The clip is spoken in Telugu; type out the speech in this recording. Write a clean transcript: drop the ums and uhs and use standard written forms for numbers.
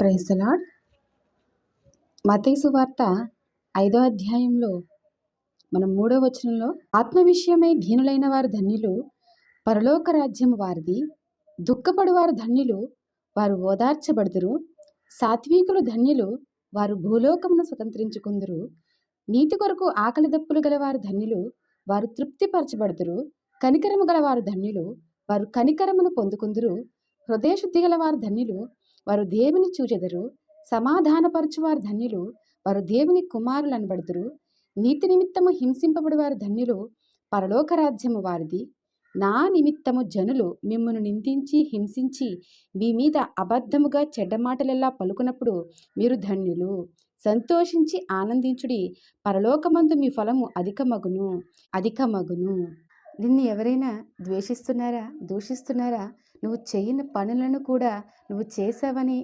Praise the lord. మత్తయి సువార్త 5వ అధ్యాయంలో మనం 3వ వచనంలో, ఆత్మ విషయమై దీనులైన వారు ధన్యులు, పరలోక రాజ్యము వారిది. దుఃఖపడువారు ధన్యులు, వారు ఓదార్చబడుదురు. సాత్వికులు ధన్యులు, వారు భూలోకమును స్వతంత్రించుకుందురు. నీతి కొరకు ఆకలి దప్పులు గలవారు ధన్యులు, వారు తృప్తిపరచబడుదురు. కనికరము గలవారు ధన్యులు, వారు కనికరమును పొందుకుందురు. హృదయశుద్ధి గలవారు ధన్యులు, వారు దేవుని చూచెదరు. సమాధానపరచువారు ధన్యులు, వారు దేవుని కుమారులు అనబడుదురు. నీతి నిమిత్తము హింసింపబడువారు ధన్యులు, పరలోక రాజ్యము వారిది. నా నిమిత్తము జనులు మిమ్మును నిందించి హింసించి మీ మీద అబద్ధముగా చెడ్డ మాటలెల్లా పలుకున్నప్పుడు మీరు ధన్యులు. సంతోషించి ఆనందించుడి, పరలోకమందు మీ ఫలము అధికమగును. నిన్ను ఎవరైనా ద్వేషిస్తున్నారా, దూషిస్తున్నారా? నువ్వు చేయని పనులను కూడా నువ్వు చేశావని